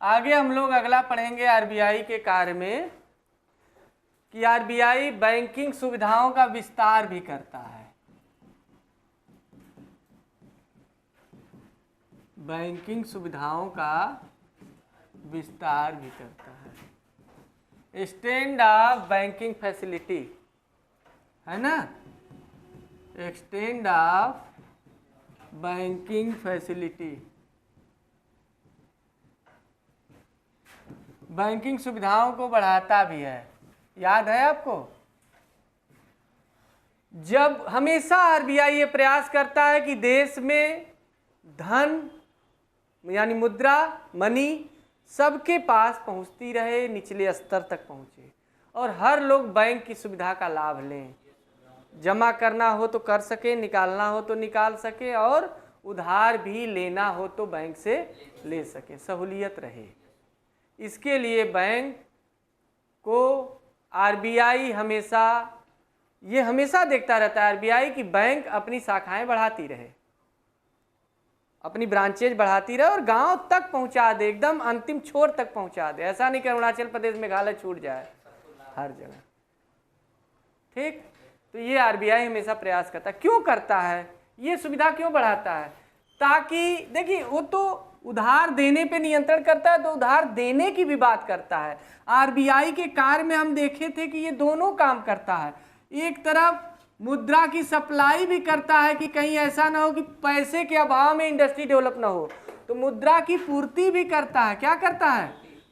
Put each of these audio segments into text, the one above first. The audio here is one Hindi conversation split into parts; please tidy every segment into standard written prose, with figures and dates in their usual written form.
आगे हम लोग अगला पढ़ेंगे आरबीआई के कार्य में कि आरबीआई बैंकिंग सुविधाओं का विस्तार भी करता है। बैंकिंग सुविधाओं का विस्तार भी करता है। एक्सटेंड ऑफ बैंकिंग फैसिलिटी, है ना, extend of banking facility, banking सुविधाओं को बढ़ाता भी है। याद है आपको, जब हमेशा आरबीआई ये प्रयास करता है कि देश में धन यानी मुद्रा, मनी सबके पास पहुंचती रहे, निचले स्तर तक पहुंचे और हर लोग बैंक की सुविधा का लाभ लें। जमा करना हो तो कर सके, निकालना हो तो निकाल सके और उधार भी लेना हो तो बैंक से ले सके, सहूलियत रहे। इसके लिए बैंक को आरबीआई हमेशा देखता रहता है आरबीआई कि बैंक अपनी शाखाएं बढ़ाती रहे, अपनी ब्रांचेज बढ़ाती रहे और गांव तक पहुंचा दे, एकदम अंतिम छोर तक पहुंचा दे। ऐसा नहीं कि अरुणाचल प्रदेश में मेघालय छूट जाए, हर जगह। ठीक, तो ये आरबीआई हमेशा प्रयास करता है। क्यों करता है, ये सुविधा क्यों बढ़ाता है? ताकि देखिए, वो तो उधार देने पे नियंत्रण करता है, तो उधार देने की भी बात करता है। आरबीआई के कार्य में हम देखे थे कि ये दोनों काम करता है। एक तरफ मुद्रा की सप्लाई भी करता है कि कहीं ऐसा ना हो कि पैसे के अभाव में इंडस्ट्री डेवलप ना हो, तो मुद्रा की पूर्ति भी करता है। क्या करता है?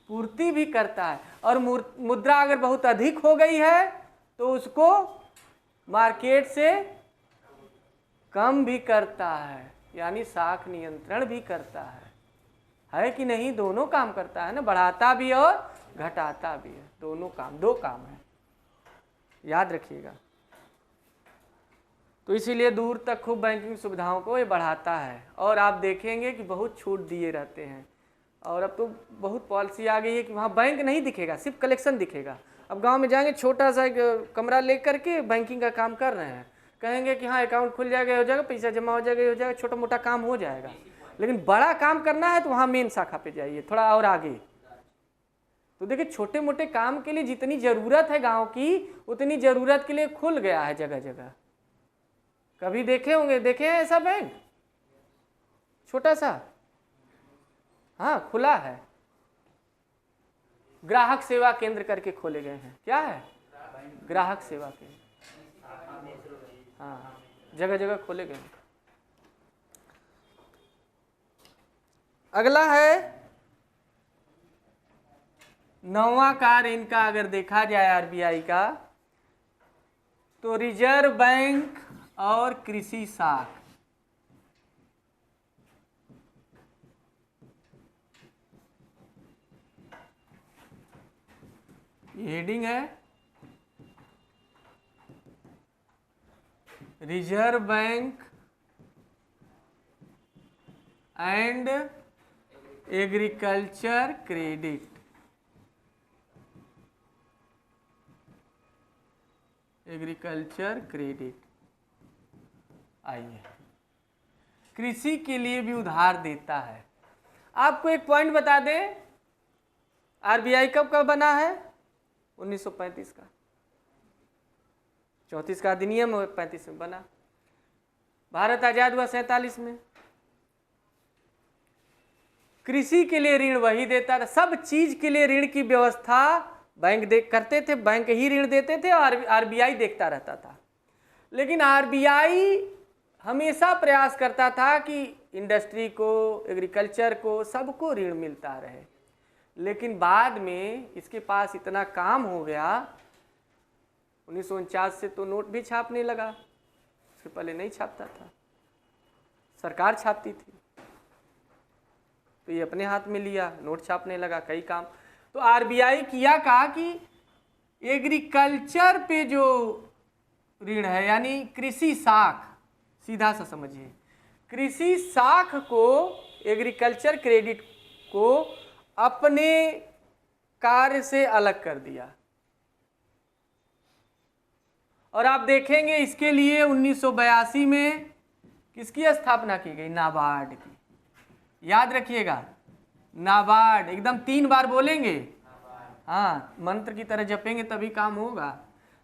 पूर्ति भी करता है। और मुद्रा अगर बहुत अधिक हो गई है तो उसको मार्केट से कम भी करता है, यानी साख नियंत्रण भी करता है कि नहीं? दोनों काम करता है ना, बढ़ाता भी और घटाता भी है, दोनों काम, दो काम है, याद रखिएगा। तो इसीलिए दूर तक खूब बैंकिंग सुविधाओं को ये बढ़ाता है। और आप देखेंगे कि बहुत छूट दिए रहते हैं, और अब तो बहुत पॉलिसी आ गई है कि वहाँ बैंक नहीं दिखेगा, सिर्फ कलेक्शन दिखेगा। अब गांव में जाएंगे, छोटा सा एक कमरा ले करके बैंकिंग का काम कर रहे हैं, कहेंगे कि हाँ अकाउंट खुल जाएगा, हो जाएगा, पैसा जमा हो जाएगा, हो जाएगा, छोटा मोटा काम हो जाएगा। लेकिन बड़ा काम करना है तो वहाँ मेन शाखा पे जाइए, थोड़ा और आगे। तो देखिए, छोटे मोटे काम के लिए जितनी ज़रूरत है गांव की, उतनी ज़रूरत के लिए खुल गया है जगह जगह। कभी देखे होंगे, देखे हैं ऐसा बैंक छोटा सा? हाँ, खुला है। ग्राहक सेवा केंद्र करके खोले गए हैं। क्या है? ग्राहक सेवा केंद्र। हाँ, जगह जगह खोले गए हैं। अगला है 9वां कार्य इनका, अगर देखा जाए आरबीआई का, तो रिजर्व बैंक और कृषि साख। ये हेडिंग है, reserve bank and agriculture credit. Agriculture credit. आइए, कृषि के लिए भी उधार देता है। आपको एक पॉइंट बता दें, आरबीआई कब बना है? 1935 का, 34 का अधिनियम 35 में बना। भारत आजाद हुआ 47 में। कृषि के लिए ऋण वही देता था, सब चीज के लिए ऋण की व्यवस्था बैंक करते थे, बैंक ही ऋण देते थे और आरबीआई देखता रहता था। लेकिन आरबीआई हमेशा प्रयास करता था कि इंडस्ट्री को, एग्रीकल्चर को, सबको ऋण मिलता रहे। लेकिन बाद में इसके पास इतना काम हो गया, 1949 से तो नोट भी छापने लगा, उसके पहले नहीं छापता था, सरकार छापती थी। तो ये अपने हाथ में लिया, नोट छापने लगा, कई काम। तो आरबीआई कहा कि एग्रीकल्चर पे जो ऋण है, यानी कृषि साख, सीधा सा समझिए, कृषि साख को, एग्रीकल्चर क्रेडिट को अपने कार्य से अलग कर दिया। और आप देखेंगे इसके लिए 1982 में किसकी स्थापना की गई? नाबार्ड की। याद रखिएगा, नाबार्ड, एकदम 3 बार बोलेंगे, हाँ मंत्र की तरह जपेंगे तभी काम होगा।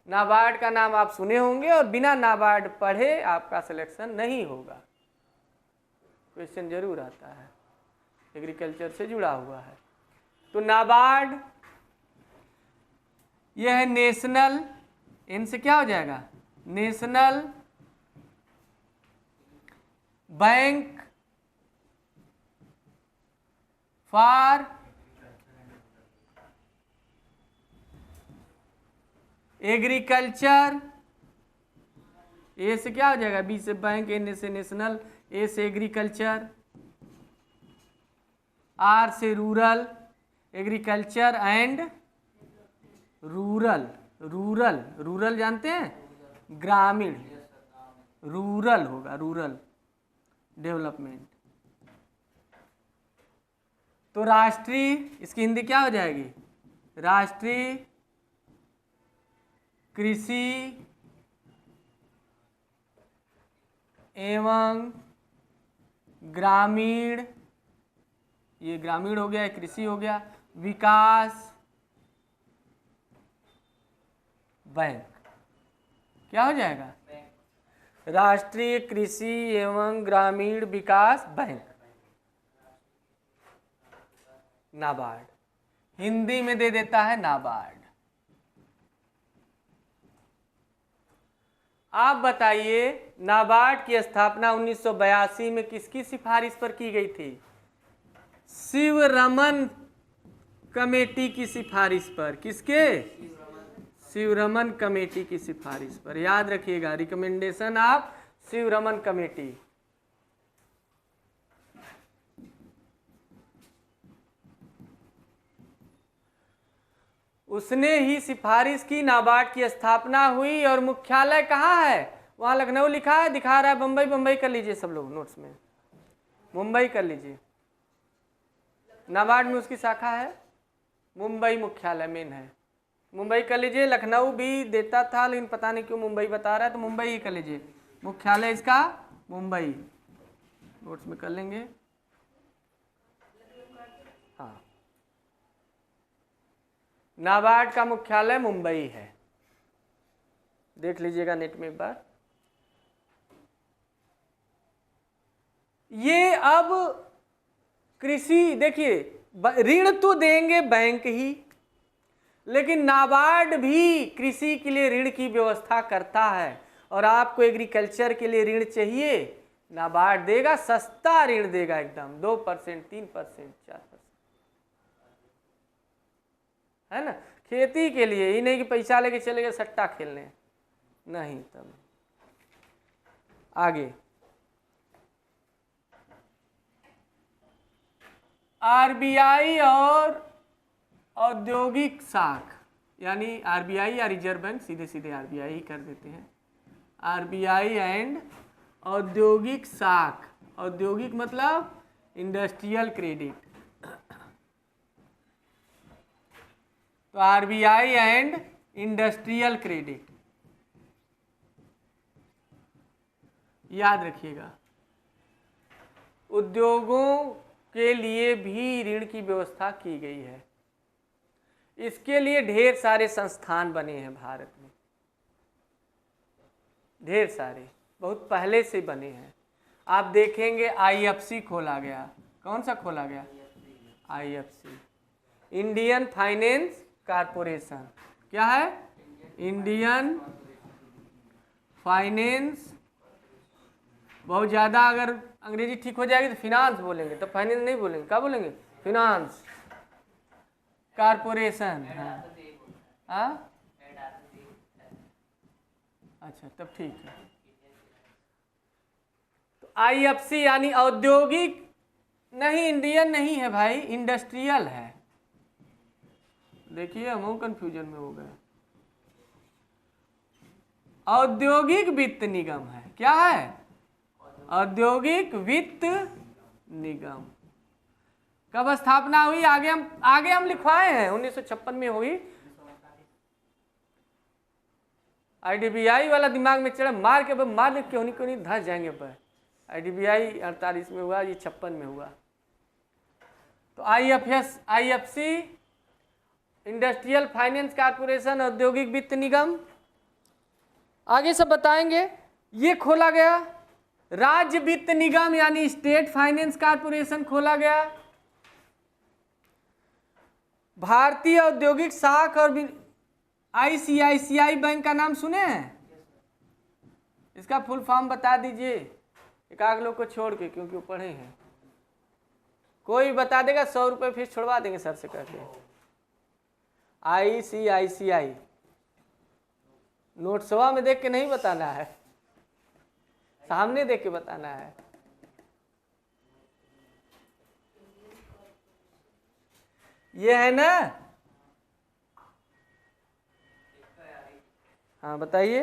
नाबार्ड का नाम आप सुने होंगे और बिना नाबार्ड पढ़े आपका सिलेक्शन नहीं होगा। क्वेश्चन जरूर आता है, एग्रीकल्चर से जुड़ा हुआ है। तो नाबार्ड यह है नेशनल, इनसे क्या हो जाएगा, नेशनल बैंक फॉर एग्रीकल्चर। ए से क्या हो जाएगा, बी से बैंक, एन से नेशनल, ए से एग्रीकल्चर, आर से rural, agriculture and rural. Rural, rural जानते हैं, ग्रामीण, रूरल होगा, रूरल डेवलपमेंट। तो राष्ट्रीय, इसकी हिंदी क्या हो जाएगी, राष्ट्रीय कृषि एवं ग्रामीण, ये ग्रामीण हो गया, कृषि हो गया, विकास बैंक। क्या हो जाएगा, राष्ट्रीय कृषि एवं ग्रामीण विकास बैंक, नाबार्ड। हिंदी में दे देता है नाबार्ड। आप बताइए, नाबार्ड की स्थापना 1982 में किसकी सिफारिश पर की गई थी, शिवरमन कमेटी की सिफारिश पर। किसके, शिवरमन कमेटी की सिफारिश पर। याद रखिएगा, रिकमेंडेशन ऑफ शिवरमन कमेटी। उसने ही सिफारिश की, नाबार्ड की स्थापना हुई। और मुख्यालय कहाँ है, वहाँ लखनऊ लिखा है, दिखा रहा है बम्बई। बम्बई कर लीजिए सब लोग नोट्स में, मुंबई कर लीजिए। नाबार्ड में उसकी शाखा है, मुंबई मुख्यालय मेन है, मुंबई कर लीजिए। लखनऊ भी देता था लेकिन पता नहीं क्यों मुंबई बता रहा है, तो मुंबई ही कर लीजिए, मुख्यालय इसका मुंबई। नोट्स में कर लेंगे, हाँ नाबार्ड का मुख्यालय मुंबई है, देख लीजिएगा नेट में एक बार। ये अब कृषि, देखिए ऋण तो देंगे बैंक ही, लेकिन नाबार्ड भी कृषि के लिए ऋण की व्यवस्था करता है। और आपको एग्रीकल्चर के लिए ऋण चाहिए, नाबार्ड देगा, सस्ता ऋण देगा एकदम, 2%, 3%, 4%, है ना। खेती के लिए ही नहीं कि पैसा लेके चले गए सट्टा खेलने, नहीं। तब आगे आरबीआई और औद्योगिक शाख, यानी आरबीआई या रिजर्व बैंक, सीधे सीधे आरबीआई ही कर देते हैं। आरबीआई एंड औद्योगिक शाख, औद्योगिक मतलब इंडस्ट्रियल क्रेडिट। तो आरबीआई एंड इंडस्ट्रियल क्रेडिट, याद रखिएगा। उद्योगों के लिए भी ऋण की व्यवस्था की गई है। इसके लिए ढेर सारे संस्थान बने हैं भारत में, ढेर सारे, बहुत पहले से बने हैं। आप देखेंगे आईएफसी खोला गया, कौन सा खोला गया, आईएफसी, इंडियन फाइनेंस कारपोरेशन। क्या है, इंडियन फाइनेंस, बहुत ज़्यादा अगर अंग्रेजी ठीक हो जाएगी तो फिनांस बोलेंगे, तो फाइनेंस नहीं बोलेंगे, क्या बोलेंगे, फिनांस कारपोरेशन। हाँ अच्छा, तब ठीक है। तो आईएफसी यानी औद्योगिक नहीं, इंडियन नहीं है भाई, इंडस्ट्रियल है। देखिए हम कंफ्यूजन में हो गए। औद्योगिक वित्त निगम है, क्या है, औद्योगिक वित्त निगम। कब स्थापना हुई, आगे हम लिखवाए हैं, 1956 में हुई। आईडीबीआई वाला दिमाग में चढ़ा, मार के मार क्यों नहीं धस जाएंगे पर। आईडीबीआई 48 में हुआ, ये 56 में हुआ। तो IFC इंडस्ट्रियल फाइनेंस कॉर्पोरेशन, औद्योगिक वित्त निगम, आगे सब बताएंगे। ये खोला गया। राज्य वित्त निगम यानी स्टेट फाइनेंस कॉर्पोरेशन खोला गया। भारतीय औद्योगिक शाख और ICICI बैंक का नाम सुने हैं? इसका फुल फॉर्म बता दीजिए, एक आध लोग को छोड़ के, क्योंकि वो पढ़े हैं। कोई बता देगा, 100 रुपये फीस छोड़वा देंगे सर से करके। ICICI नोट्सवा में देख के नहीं बताना है, सामने देख के बताना है। ये है ना? हाँ बताइए।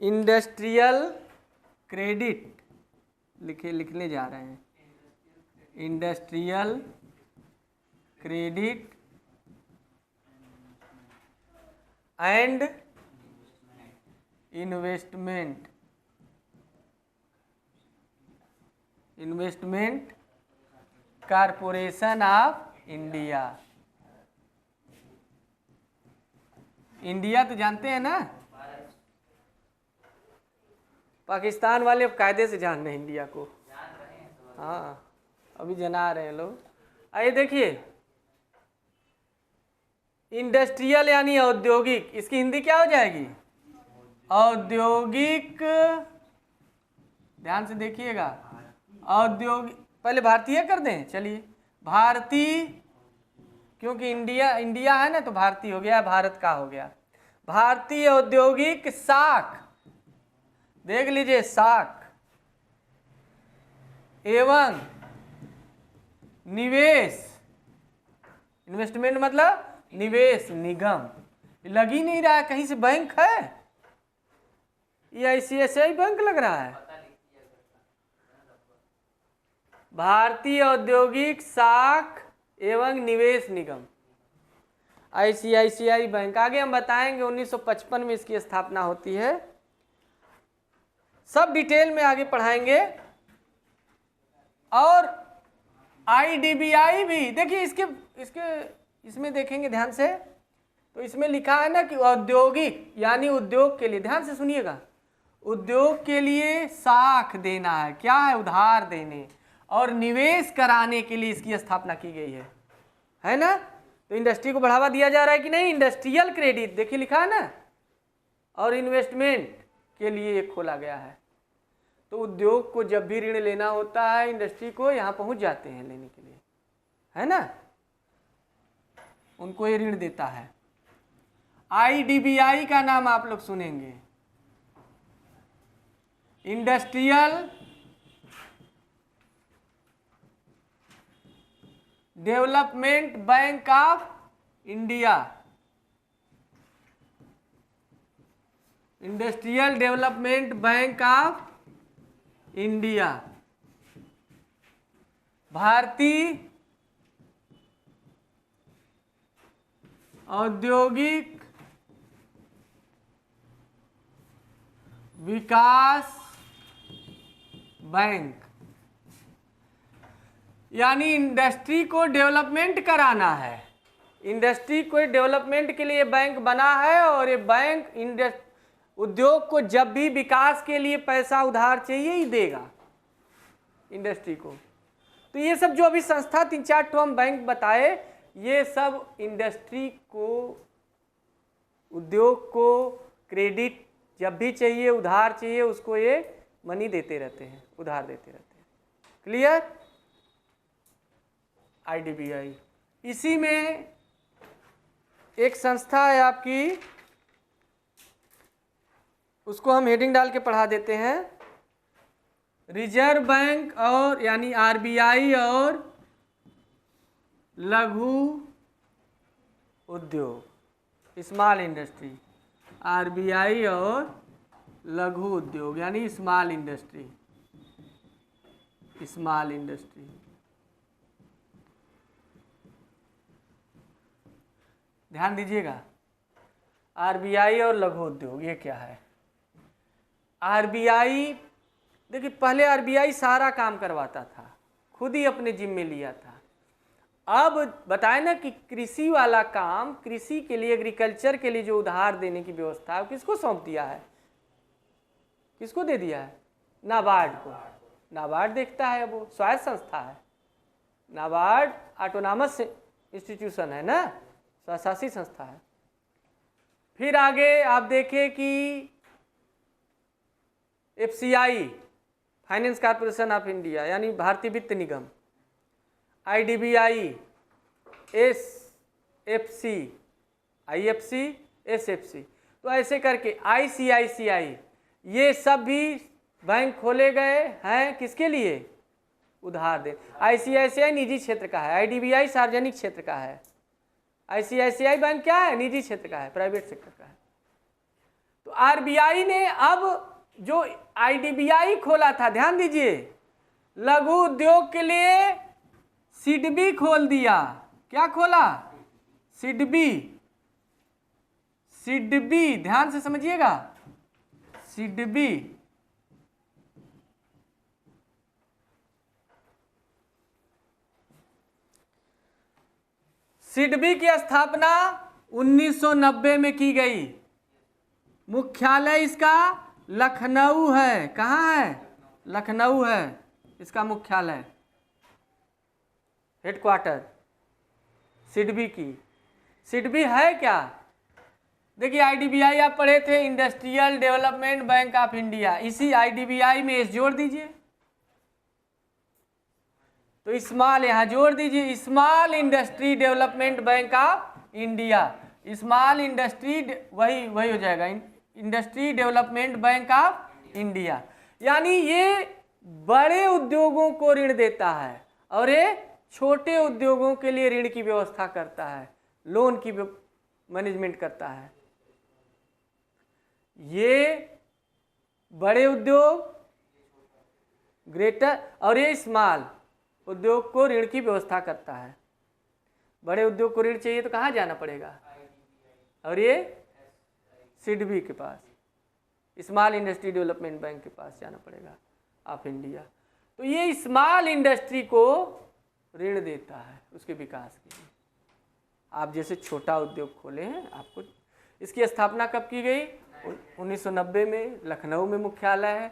इंडस्ट्रियल क्रेडिट लिखने जा रहे हैं। Industrial credit and investment corporation of India. India तो जानते हैं ना? पाकिस्तान वाले अब कायदे से जान रहे हैं इंडिया को। हाँ अभी जना रहे हैं लोग। आइए देखिए, इंडस्ट्रियल यानी औद्योगिक, इसकी हिंदी क्या हो जाएगी? औद्योगिक। ध्यान से देखिएगा, औद्योगिक। पहले भारतीय कर दें, चलिए भारतीय, क्योंकि इंडिया है ना, तो भारतीय हो गया, भारत का हो गया। भारतीय औद्योगिक शाख, देख लीजिए, शाख एवं निवेश, इन्वेस्टमेंट मतलब निवेश निगम। लग ही नहीं रहा है कहीं से बैंक है, ये ICICI बैंक लग रहा है। भारतीय औद्योगिक शाख एवं निवेश निगम, ICICI बैंक। आगे हम बताएंगे 1955 में इसकी स्थापना होती है, सब डिटेल में आगे पढ़ाएंगे। और IDBI भी देखिए, इसमें देखेंगे ध्यान से, तो इसमें लिखा है ना कि औद्योगिक यानी उद्योग के लिए, ध्यान से सुनिएगा, उद्योग के लिए साख देना है, क्या है? उधार देने और निवेश कराने के लिए इसकी स्थापना की गई है ना? तो इंडस्ट्री को बढ़ावा दिया जा रहा है कि नहीं? इंडस्ट्रियल क्रेडिट देखिए लिखा है ना, और इन्वेस्टमेंट के लिए खोला गया है। तो उद्योग को जब भी ऋण लेना होता है, इंडस्ट्री को यहाँ पहुँच जाते हैं लेने के लिए, है ना? उनको ये ऋण देता है। IDBI का नाम आप लोग सुनेंगे, industrial development bank of India. Industrial development bank of India. भारतीय औद्योगिक विकास बैंक, यानी इंडस्ट्री को डेवलपमेंट कराना है। इंडस्ट्री को डेवलपमेंट के लिए बैंक बना है, और ये बैंक उद्योग को जब भी विकास के लिए पैसा उधार चाहिए ही देगा इंडस्ट्री को। तो ये सब जो अभी संस्था 3-4 ठो हम बैंक बताए, ये सब इंडस्ट्री को, उद्योग को क्रेडिट जब भी चाहिए, उधार चाहिए, उसको ये मनी देते रहते हैं, उधार देते रहते हैं। क्लियर? IDBI। इसी में एक संस्था है आपकी, उसको हम हेडिंग डाल के पढ़ा देते हैं, रिजर्व बैंक और यानी RBI और लघु उद्योग, स्मॉल इंडस्ट्री। RBI और लघु उद्योग यानी स्मॉल इंडस्ट्री, स्मॉल इंडस्ट्री। ध्यान दीजिएगा, RBI और लघु उद्योग ये क्या है? RBI देखिए पहले आरबीआई सारा काम करवाता था, खुद ही अपने जिम्मे लिया था। अब बताए ना कि कृषि वाला काम, कृषि के लिए, एग्रीकल्चर के लिए जो उधार देने की व्यवस्था है किसको सौंप दिया है, किसको दे दिया है? नाबार्ड को। नाबार्ड देखता है, अब वो स्वायत्त संस्था है। नाबार्ड ऑटोनॉमस इंस्टीट्यूशन है ना, स्वशासी संस्था है। फिर आगे आप देखें कि FCI, finance corporation of India यानी भारतीय वित्त निगम, आईडीबीआई, एसएफसी, आईएफसी, एसएफसी, तो ऐसे करके आईसीआईसीआई, ये सब भी बैंक खोले गए हैं किसके लिए? उधार दे। आईसीआईसीआई निजी क्षेत्र का है, आईडीबीआई सार्वजनिक क्षेत्र का है, आईसीआईसीआई बैंक क्या है? निजी क्षेत्र का है, प्राइवेट सेक्टर का है। तो आरबीआई ने अब जो आईडीबीआई खोला था, ध्यान दीजिए, लघु उद्योग के लिए सिडबी खोल दिया। क्या खोला? सिडबी। सिडबी ध्यान से समझिएगा, सिडबी। सिडबी की स्थापना 1990 में की गई। मुख्यालय इसका लखनऊ है। कहाँ है? लखनऊ है इसका मुख्यालय, हेडक्वार्टर सिडबी की। सिडबी है क्या? देखिए आईडीबीआई आप पढ़े थे, industrial development bank of India, इसी आईडीबीआई में एस जोड़ दीजिए, तो स्मॉल यहाँ जोड़ दीजिए, small industry development bank of India, small industry, वही हो जाएगा, industry development bank of India. यानी ये बड़े उद्योगों को ऋण देता है और ये छोटे उद्योगों के लिए ऋण की व्यवस्था करता है, लोन की मैनेजमेंट करता है। ये बड़े उद्योग, ग्रेटर, और ये स्मॉल उद्योग को ऋण की व्यवस्था करता है। बड़े उद्योग को ऋण चाहिए तो कहाँ जाना पड़ेगा? और ये सिडबी के पास, स्मॉल इंडस्ट्री डेवलपमेंट बैंक के पास जाना पड़ेगा ऑफ इंडिया। तो ये स्मॉल इंडस्ट्री को ऋण देता है उसके विकास के लिए। आप जैसे छोटा उद्योग खोले हैं, आपको इसकी स्थापना कब की गई? 1990 में, लखनऊ में मुख्यालय है।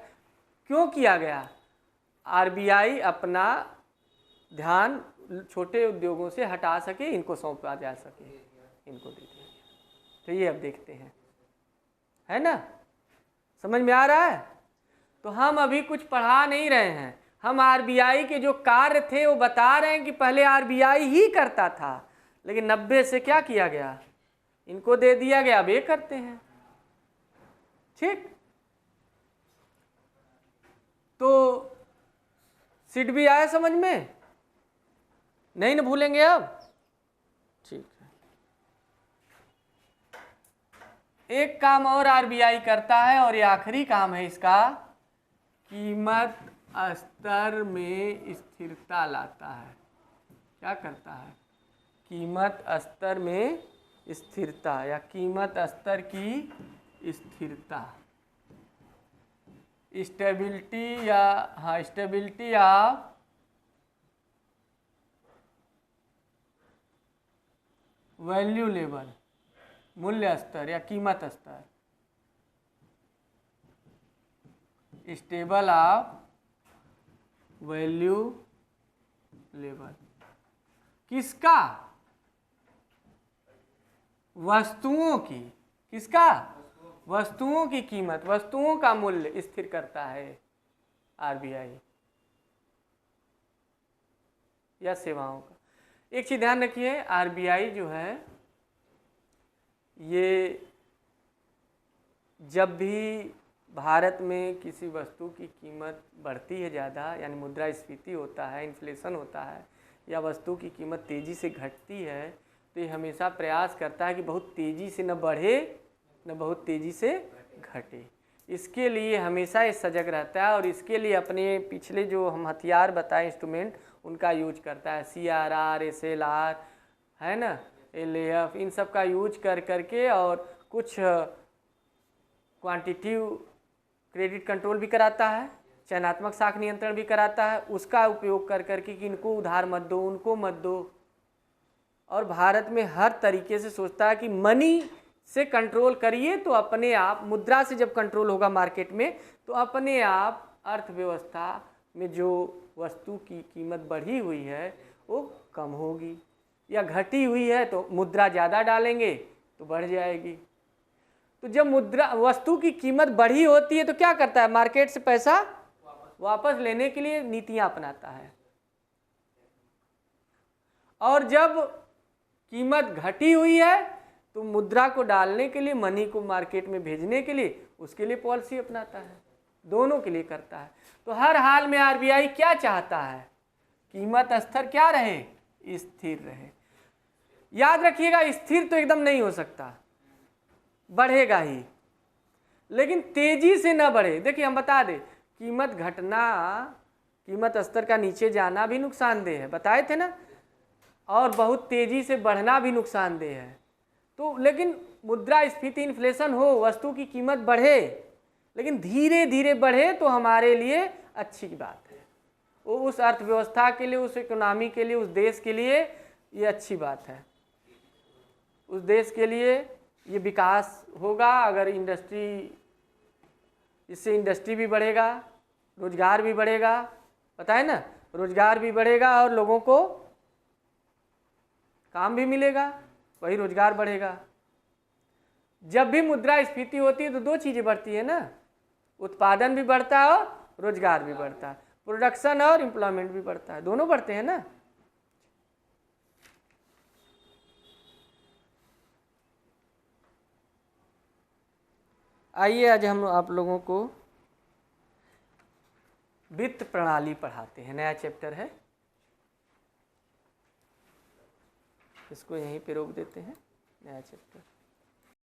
क्यों किया गया? आरबीआई अपना ध्यान छोटे उद्योगों से हटा सके, इनको सौंपा जा सके, इनको दे दिया। तो ये अब देखते हैं, है ना, समझ में आ रहा है? तो हम अभी कुछ पढ़ा नहीं रहे हैं, हम आरबीआई के जो कार्य थे वो बता रहे हैं कि पहले आरबीआई ही करता था, लेकिन 90 से क्या किया गया? इनको दे दिया गया, अब ये करते हैं। ठीक, तो सिडबी आया समझ में? नहीं ना भूलेंगे अब? ठीक है। एक काम और आरबीआई करता है और ये आखिरी काम है इसका, कीमत स्तर में स्थिरता लाता है। क्या करता है? कीमत स्तर में स्थिरता या कीमत स्तर की स्थिरता, स्टेबिलिटी, या हाँ स्टेबिलिटी ऑफ वैल्यू लेवल, मूल्य स्तर या कीमत स्तर, स्टेबल ऑफ वैल्यू लेवल। किसका? वस्तुओं की। किसका? वस्तुओं की कीमत, वस्तुओं का मूल्य स्थिर करता है आरबीआई, या सेवाओं का। एक चीज ध्यान रखिए, आरबीआई जो है ये जब भी भारत में किसी वस्तु की कीमत बढ़ती है ज़्यादा, यानी मुद्रास्फीति होता है, इन्फ्लेशन होता है, या वस्तु की कीमत तेज़ी से घटती है, तो ये हमेशा प्रयास करता है कि बहुत तेज़ी से न बढ़े न बहुत तेज़ी से घटे। इसके लिए हमेशा ये सजग रहता है और इसके लिए अपने पिछले जो हम हथियार बताए, इंस्ट्रूमेंट, उनका यूज करता है। CRR, SLR, है ना, LAF, इन सब का यूज करके और कुछ क्वांटिटिव क्रेडिट कंट्रोल भी कराता है, चयनात्मक साख नियंत्रण भी कराता है, उसका उपयोग कर करके कि इनको उधार मत दो, उनको मत दो। और भारत में हर तरीके से सोचता है कि मनी से कंट्रोल करिए तो अपने आप, मुद्रा से जब कंट्रोल होगा मार्केट में तो अपने आप अर्थव्यवस्था में जो वस्तु की कीमत बढ़ी हुई है वो कम होगी, या घटी हुई है तो मुद्रा ज़्यादा डालेंगे तो बढ़ जाएगी। तो जब मुद्रा वस्तु की कीमत बढ़ी होती है तो क्या करता है, मार्केट से पैसा वापस लेने के लिए नीतियां अपनाता है। और जब कीमत घटी हुई है तो मुद्रा को डालने के लिए, मनी को मार्केट में भेजने के लिए, उसके लिए पॉलिसी अपनाता है, दोनों के लिए करता है। तो हर हाल में आरबीआई क्या चाहता है, कीमत स्तर क्या रहे, स्थिर रहे। याद रखिएगा, स्थिर तो एकदम नहीं हो सकता, बढ़ेगा ही, लेकिन तेजी से ना बढ़े। देखिए हम बता दें, कीमत घटना, कीमत स्तर का नीचे जाना भी नुकसानदेह है, बताए थे ना, और बहुत तेजी से बढ़ना भी नुकसानदेह है। तो लेकिन मुद्रास्फीति, इन्फ्लेशन हो, वस्तु की कीमत बढ़े लेकिन धीरे धीरे बढ़े तो हमारे लिए अच्छी बात है, वो उस अर्थव्यवस्था के लिए, उस इकोनॉमी के लिए, उस देश के लिए ये अच्छी बात है। उस देश के लिए ये विकास होगा अगर इंडस्ट्री, इससे इंडस्ट्री भी बढ़ेगा, रोजगार भी बढ़ेगा, पता है ना, रोजगार भी बढ़ेगा और लोगों को काम भी मिलेगा, वही रोजगार बढ़ेगा। जब भी मुद्रास्फीति होती है तो दो चीज़ें बढ़ती है ना, उत्पादन भी बढ़ता है और रोजगार भी बढ़ता है, प्रोडक्शन और एम्प्लॉयमेंट भी बढ़ता है, दोनों बढ़ते हैं ना। आइए आज हम आप लोगों को वित्त प्रणाली पढ़ाते हैं, नया चैप्टर है, इसको यहीं पे रोक देते हैं, नया चैप्टर।